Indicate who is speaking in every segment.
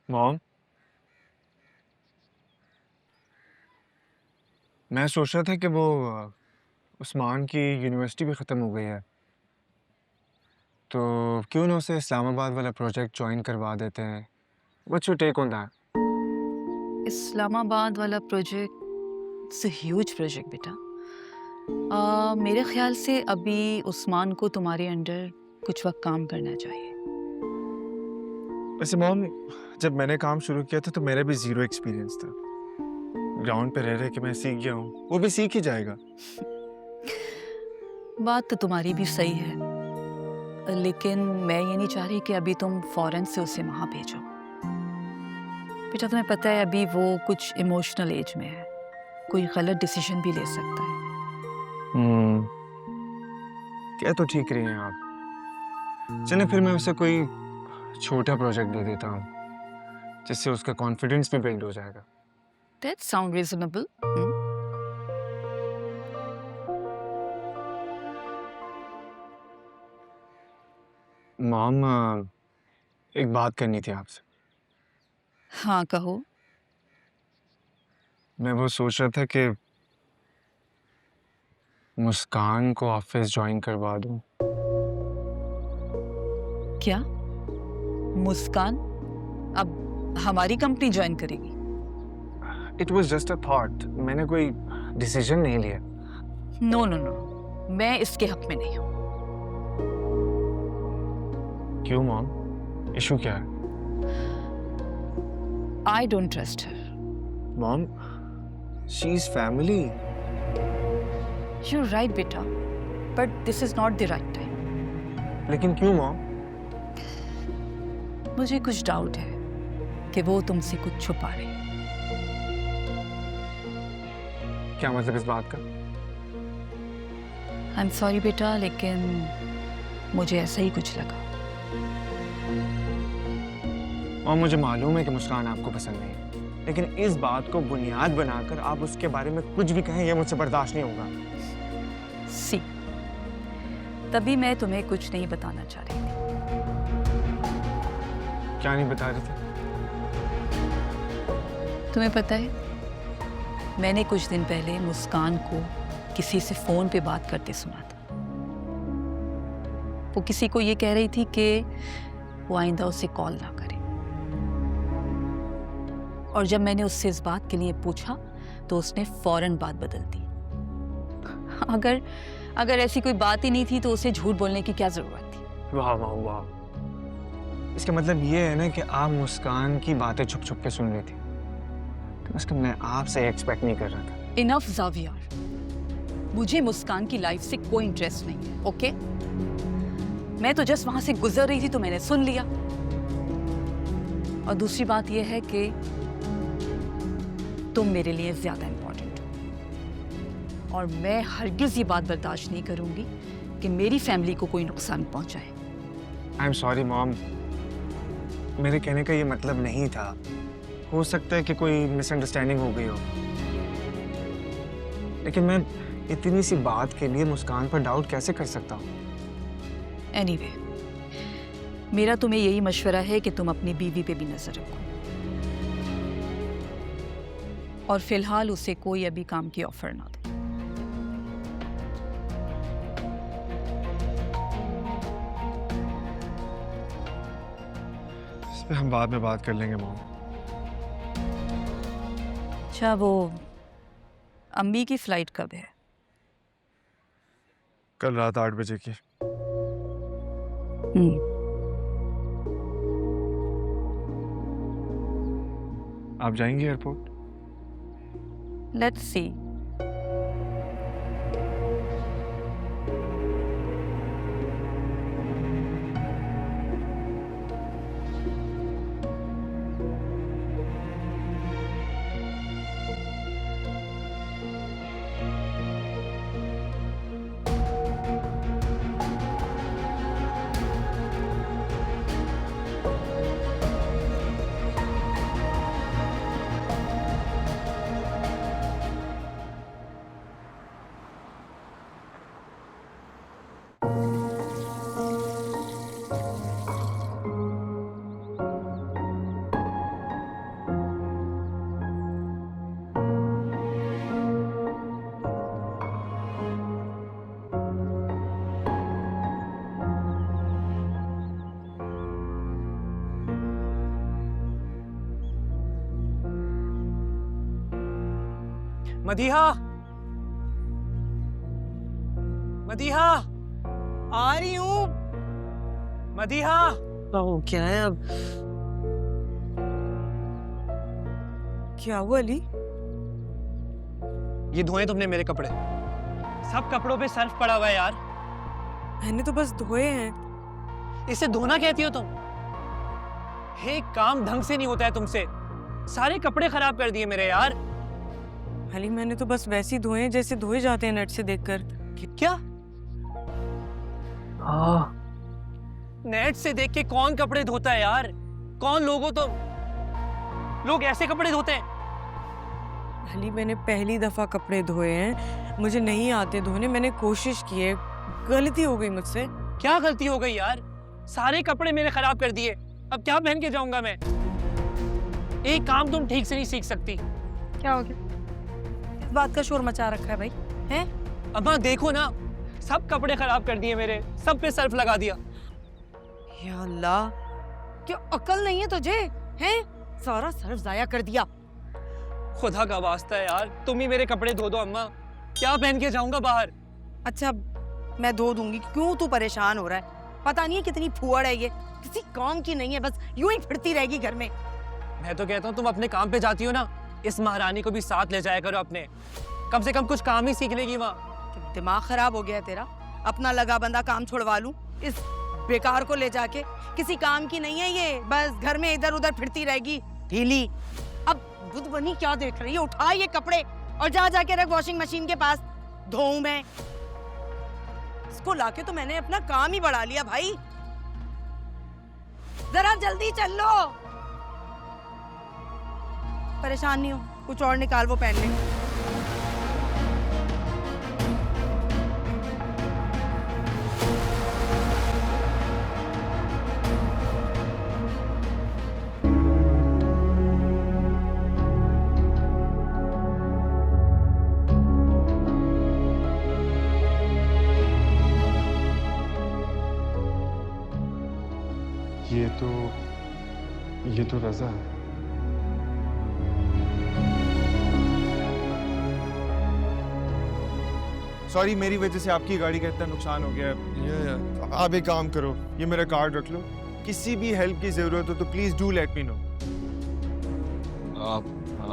Speaker 1: Mom, मैं सोच रहा था कि वो उस्मान की यूनिवर्सिटी भी ख़त्म हो गई है, तो क्यों ना उसे इस्लामाबाद वाला प्रोजेक्ट ज्वाइन करवा देते हैं। What's your take on that?
Speaker 2: Islamabad वाला project it's a huge project बेटा। मेरे ख्याल से अभी उस्मान को तुम्हारे अंडर कुछ वक्त काम करना चाहिए।
Speaker 1: वैसे मॉम, जब मैंने काम शुरू किया था तो मेरा भी ज़ीरो एक्सपीरियंस था। ग्राउंड पे रह के मैं सीख गया हूँ, वो भी सीख ही जाएगा।
Speaker 2: बात तो तुम्हारी भी सही है, लेकिन मैं ये नहीं चाह रही कि अभी तुम फौरन से उसे वहाँ भेजो। बेटा तुम्हें पता है अभी वो कुछ इमोशनल एज में है, कोई गलत डिसीजन भी ले सकता है।
Speaker 1: हम्म, क्या तो ठीक रही हैं आप। चलें फिर मैं उसे कोई छोटा प्रोजेक्ट दे देता हूँ, जिससे उसका कॉन्फिडेंस भी बिल्ड हो जाएगा।
Speaker 2: That sound reasonable.
Speaker 1: मॉम, एक बात करनी थी आपसे।
Speaker 2: हाँ कहो।
Speaker 1: मैं वो सोच रहा था कि मुस्कान को ऑफिस ज्वाइन करवा दूँ।
Speaker 2: क्या मुस्कान अब हमारी कंपनी ज्वाइन करेगी?
Speaker 1: It was just a thought, मैंने कोई डिसीजन नहीं लिया।
Speaker 2: नो नो नो, मैं इसके हक में नहीं हूँ।
Speaker 1: क्यों मॉम, इशू क्या है?
Speaker 2: I don't trust her.
Speaker 1: Mom, she is family.
Speaker 2: You're right, बेटा, but this is not the right time.
Speaker 1: लेकिन क्यों मॉम?
Speaker 2: मुझे कुछ डाउट है कि वो तुमसे कुछ छुपा रही है।
Speaker 1: क्या मतलब इस बात का?
Speaker 2: आई एम सॉरी बेटा, लेकिन मुझे ऐसा ही कुछ लगा।
Speaker 1: और मुझे मालूम है कि मुस्कान आपको पसंद नहीं है, लेकिन इस बात को बुनियाद बनाकर आप उसके बारे में कुछ भी कहें, यह मुझसे बर्दाश्त नहीं होगा।
Speaker 2: सी, तभी मैं तुम्हें कुछ नहीं बताना चाह रही थी।
Speaker 1: क्या नहीं बता रही थी?
Speaker 2: तुम्हें पता है, मैंने कुछ दिन पहले मुस्कान को किसी से फोन पे बात करते सुना था। वो किसी को ये कह रही थी कि वो आइंदा उसे कॉल ना करे, और जब मैंने उससे इस बात के लिए पूछा तो उसने फौरन बात बदल दी। अगर ऐसी कोई बात ही नहीं थी तो उसे झूठ बोलने की क्या जरूरत थी?
Speaker 1: वाह वाह वाह, इसका मतलब ये है ना कि आप मुस्कान की बातें छुप छुप के सुन रही थी। तो उसका मैं आपसे एक्सपेक्ट नहीं कर रहा था।
Speaker 2: इनफ ज़ावियर, मुझे मुस्कान की लाइफ से कोई इंटरेस्ट नहीं है, ओके? मैं तो जस्ट वहां से गुजर रही थी तो मैंने सुन लिया। और दूसरी बात यह है कि तुम मेरे लिए ज्यादा इंपॉर्टेंट हो, और मैं हरगिज ये बात बर्दाश्त नहीं करूंगी कि मेरी फैमिली को कोई नुकसान पहुंचाए।
Speaker 1: आई एम सॉरी मॉम, मेरे कहने का ये मतलब नहीं था। हो सकता है कि कोई मिसअंडरस्टैंडिंग हो गई हो, लेकिन मैं इतनी सी बात के लिए मुस्कान पर डाउट कैसे कर सकता हूँ?
Speaker 2: एनीवे, मेरा तुम्हें यही मशवरा है कि तुम अपनी बीवी पे भी नजर रखो, और फिलहाल उसे कोई अभी काम की ऑफर ना दो।
Speaker 1: इस पे हम बाद में बात कर लेंगे मॉम।
Speaker 2: अच्छा, वो अम्मी की फ्लाइट कब है?
Speaker 1: कल रात 8 बजे की। आप जाएंगे airport?
Speaker 2: Let's see.
Speaker 3: Madiha, Madiha,
Speaker 4: आ रही हूँ।
Speaker 3: मदीहा।
Speaker 4: क्या है अब? क्या हुआ अली?
Speaker 3: ये धोए तुमने मेरे कपड़े? सब कपड़ों पे सर्फ पड़ा हुआ है यार।
Speaker 4: मैंने तो बस धोए हैं।
Speaker 3: इसे धोना कहती हो तुम? हे, काम ढंग से नहीं होता है तुमसे। सारे कपड़े खराब कर दिए मेरे यार।
Speaker 4: अली मैंने तो बस वैसे ही धोए हैं जैसे धोए जाते हैं नेट से देखकर।
Speaker 3: क्या? नेट से देख के कौन कपड़े धोता है यार? कौन लोगों तो लोग ऐसे कपड़े धोते हैं?
Speaker 4: अली मैंने पहली दफा कपड़े धोए हैं, मुझे नहीं आते धोने, मैंने कोशिश की है, गलती हो गई मुझसे।
Speaker 3: क्या गलती हो गई यार? सारे कपड़े मेरे खराब कर दिए। अब क्या पहन के जाऊंगा मैं? एक काम तुम ठीक से नहीं सीख सकती।
Speaker 4: क्या हो गया? इस बात का शोर मचा रखा है भाई, हैं?
Speaker 3: अम्मा देखो ना, सब कपड़े खराब कर दिए मेरे, सब पे सर्फ लगा दिया।
Speaker 4: या अल्लाह, क्या अकल नहीं है तुझे? हैं? सारा सर्फ जाया कर दिया।
Speaker 3: खुदा का वास्ता है यार, तुम ही मेरे कपड़े धो दो अम्मा। क्या पहन के जाऊंगा बाहर?
Speaker 4: अच्छा मैं धो दूंगी, क्यों तू परेशान हो रहा है? पता नहीं है कितनी फुअड़ है ये, किसी काम की नहीं है, बस यूं ही फिरती रहेगी घर में।
Speaker 3: मैं तो कहता हूँ तुम अपने काम पे जाती हो ना, इस महारानी को भी साथ ले जाया करो अपने। कम से कम कुछ काम ही सीख लेगी वहाँ।
Speaker 4: दिमाग खराब हो गया है तेरा? अपना लगा बंदा काम छुड़वा लूं इस बेकार को ले जाके? किसी काम की नहीं है ये, बस घर में इधर उधर फिरती रहेगी ढीली। अब बुध बनी क्या देख रही है? उठा ये कपड़े और जा जाके रख वॉशिंग मशीन के पास, धोऊं मैं। इसको लाके तो मैंने अपना काम ही बढ़ा लिया भाई। जरा जल्दी चल लो। परेशान नहीं हो, कुछ और निकाल वो पहन ले।
Speaker 1: ये तो रज़ा है।
Speaker 5: सॉरी, मेरी वजह से आपकी गाड़ी का इतना नुकसान हो गया है। आप एक काम करो, ये मेरा कार्ड रख लो, किसी भी हेल्प की जरूरत हो तो please do let me know.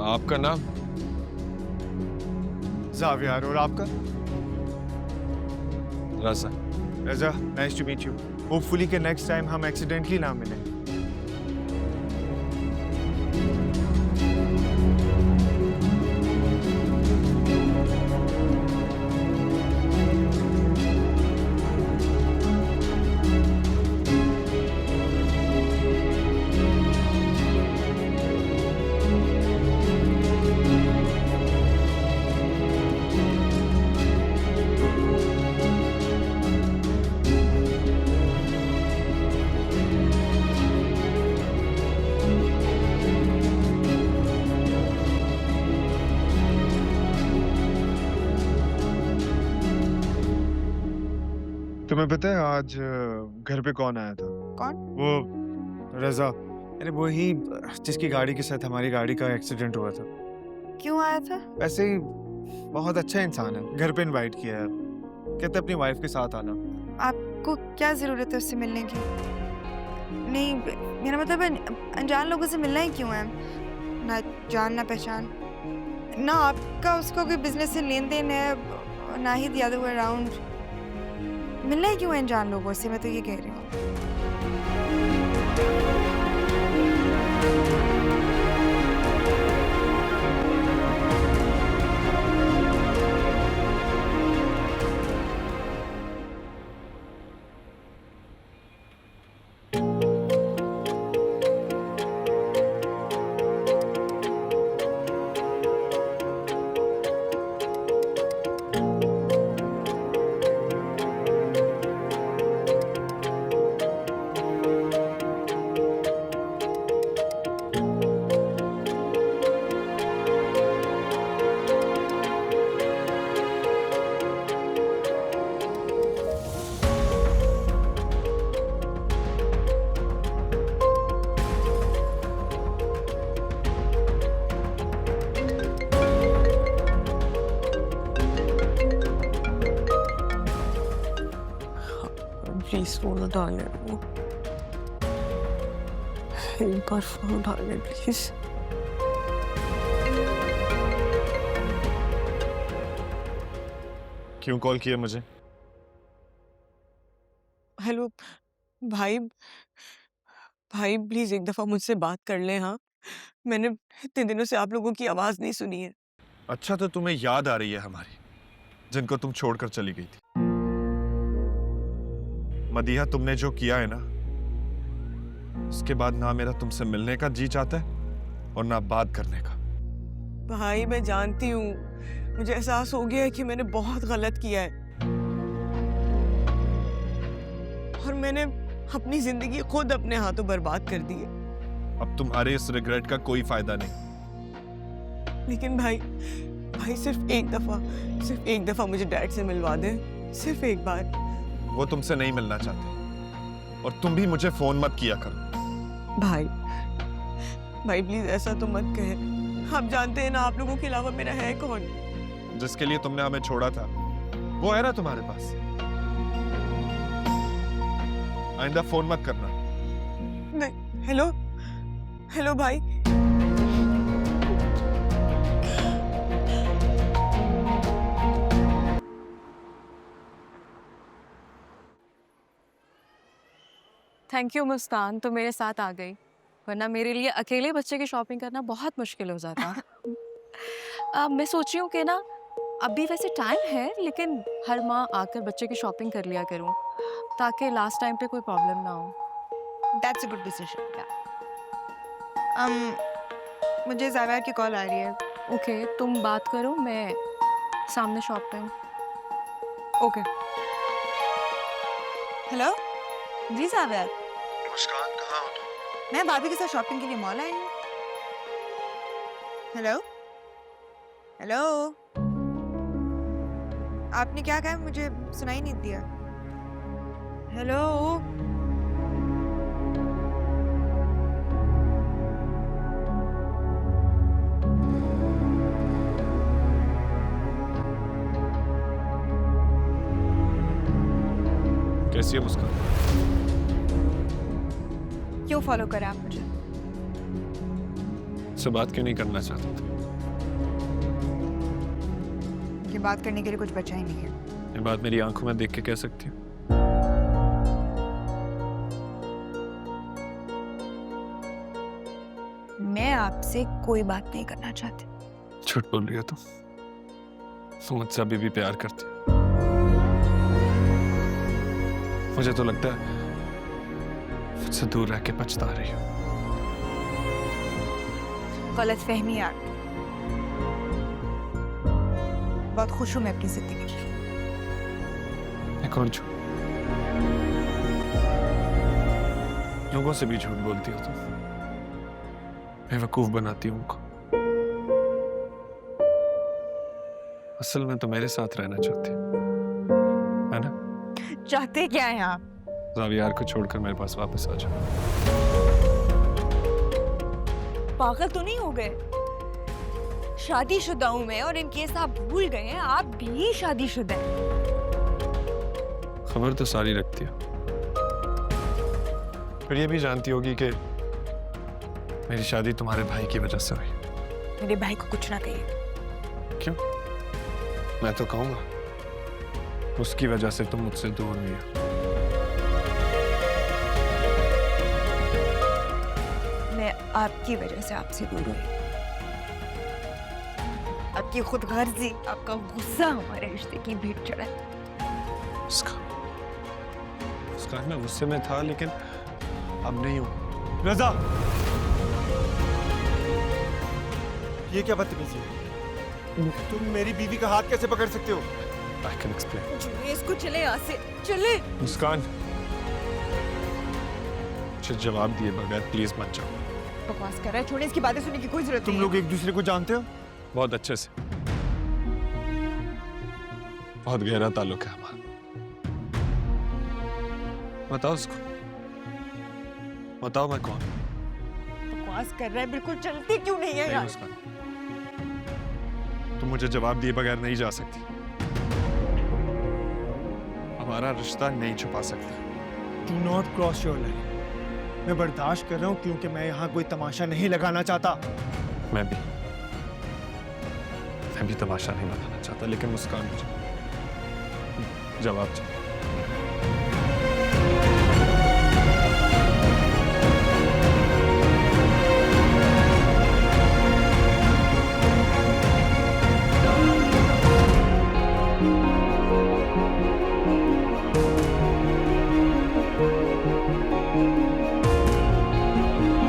Speaker 1: आपका नाम?
Speaker 5: जावियार, और आपका?
Speaker 1: Raza.
Speaker 5: Raza, nice to meet you. Hopefully कि नेक्स्ट टाइम हम एक्सीडेंटली ना मिलें। तुम्हें पता है आज घर पे कौन आया था?
Speaker 4: कौन?
Speaker 5: वो रज़ा। अरे वो ही जिसकी गाड़ी के साथ हमारी गाड़ी का एक्सीडेंट हुआ था।
Speaker 4: क्यों आया था?
Speaker 5: वैसे ही बहुत अच्छा इंसान है, घर पे इनवाइट किया है, कहते अपनी वाइफ के साथ आना।
Speaker 6: आपको क्या ज़रूरत है उससे मिलने की? नहीं, मेरा मतलब है अनजान लोगों से मिलना ही क्यों है? ना जान ना पहचान, ना आपका उसका कोई बिजनेस से लेन देन है, ना ही द अदर वे अराउंड। मिलना ही क्यों है अनजान लोगों से? मैं तो ये कह रही हूँ।
Speaker 7: प्लीज फोन उठा ले, एक बार फोन उठा ले प्लीज।
Speaker 5: क्यों कॉल किया मुझे?
Speaker 7: हेलो भाई, भाई प्लीज एक दफा मुझसे बात कर ले। हाँ, मैंने इतने दिनों से आप लोगों की आवाज नहीं सुनी है।
Speaker 5: अच्छा, तो तुम्हें याद आ रही है हमारी, जिनको तुम छोड़कर चली गई थी। मदीहा, तुमने जो किया है ना, उसके बाद ना मेरा तुमसे मिलने का जी चाहता है और ना बात करने का।
Speaker 7: भाई मैं जानती हूँ, मुझे एहसास हो गया है कि मैंने बहुत गलत किया है और मैंने अपनी जिंदगी खुद अपने हाथों बर्बाद कर दी है।
Speaker 5: अब तुम्हारे इस रिग्रेट का कोई फायदा नहीं।
Speaker 7: लेकिन भाई, भाई सिर्फ एक दफा मुझे डैड से मिलवा दे, सिर्फ एक बार।
Speaker 5: वो तुमसे नहीं मिलना चाहते और तुम भी मुझे फोन मत किया करो।
Speaker 7: भाई, भाई प्लीज ऐसा तो मत कहे। आप जानते हैं ना, आप लोगों के अलावा मेरा है कौन?
Speaker 5: जिसके लिए तुमने हमें छोड़ा था वो है ना तुम्हारे पास। आइंदा फोन मत करना।
Speaker 7: नहीं, हेलो हेलो भाई।
Speaker 2: थैंक यू मुस्कान, तो मेरे साथ आ गई, वरना मेरे लिए अकेले बच्चे की शॉपिंग करना बहुत मुश्किल हो जाता। मैं सोच रही हूँ कि ना अभी वैसे टाइम है, लेकिन हर माह आकर बच्चे की शॉपिंग कर लिया करूँ ताकि लास्ट टाइम पे कोई प्रॉब्लम ना हो।
Speaker 6: That's a good decision. मुझे ज़ाविया की कॉल आ रही है।
Speaker 2: ओके, तुम बात करो, मैं सामने शॉप पे हूँ।
Speaker 6: ओके। हेलो जी ज़ाविया।
Speaker 5: मुस्कान, कहाँ हो तुम?
Speaker 6: मैं भाभी के साथ शॉपिंग के लिए मॉल आई हूँ। हेलो हेलो, आपने क्या कहा? मुझे सुनाई नहीं दिया। हेलो,
Speaker 5: कैसी है मुस्कान?
Speaker 6: क्यों फॉलो करा आप मुझे?
Speaker 5: से बात क्यों नहीं करना चाहता था?
Speaker 6: ये बात करने के लिए कुछ बचा ही नहीं है।
Speaker 5: ये बात मेरी आंखों में देख के कह सकती हूँ?
Speaker 6: मैं आपसे कोई बात नहीं करना चाहती।
Speaker 5: झूठ बोल रही हो तुम मुझसे अभी भी प्यार करती हो। मुझे तो लगता है मुझसे दूर रह के पछता रही हो।
Speaker 6: गलत फहमी है आपकी। बहुत खुश हूँ मैं अपनी जिंदगी की।
Speaker 5: मैं कौन झूठ? लोगों से भी झूठ बोलती हो तुम, बेवकूफ बनाती हो उनको। असल में तो मेरे साथ रहना चाहती है ना?
Speaker 6: चाहते क्या हैं आप?
Speaker 5: ज़ावियार को छोड़कर मेरे पास वापस आ जाओ।
Speaker 6: पागल तो नहीं हो गए? शादीशुदा हूं मैं, और इन केस आप भूल गए हैं आप भी शादीशुदा हैं।
Speaker 5: खबर तो सारी रखती हो, फिर ये भी जानती होगी कि मेरी शादी तुम्हारे भाई की वजह से हुई।
Speaker 6: मेरे भाई को कुछ ना कहिए।
Speaker 5: क्यों? मैं तो कहूंगा, उसकी वजह से तुम मुझसे दूर हुई हो।
Speaker 6: मैं आपकी वजह से आपसे दूर हुई। आपकी खुदगर्जी, आपका गुस्सा हमारे रिश्ते की भीड़ चढ़ा है।
Speaker 5: उसका मैं गुस्से में था, लेकिन अब नहीं हूं। रजा, ये क्या बदतमीजी है? तुम मेरी बीवी का हाथ कैसे पकड़ सकते हो? I can explain.
Speaker 6: इसको चले यहाँ से, चले।
Speaker 5: मुस्कान, मुझे जवाब दिए बगैर प्लीज मत जाओ।
Speaker 6: बकवास कर रहा है, छोड़े, इसकी बातें सुनने की कोई जरूरत नहीं
Speaker 5: तुम
Speaker 6: है।
Speaker 5: लोग एक दूसरे को जानते हो? बहुत अच्छे से। बहुत गहरा ताल्लुक है हमारा। बताओ उसको, बताओ मैं कौन?
Speaker 6: बकवास कर रहा है, बिल्कुल चलती क्यों नहीं है
Speaker 5: नहीं
Speaker 6: यार?
Speaker 5: मुस्कान, तुम मुझे जवाब दिए बगैर नहीं जा सकती। हमारा रिश्ता नहीं छुपा सकता। Do not cross your line. मैं बर्दाश्त कर रहा हूँ क्योंकि मैं यहाँ कोई तमाशा नहीं लगाना चाहता।
Speaker 8: मैं भी तमाशा नहीं लगाना चाहता, लेकिन मुस्कान मुझे जवाब चाहिए।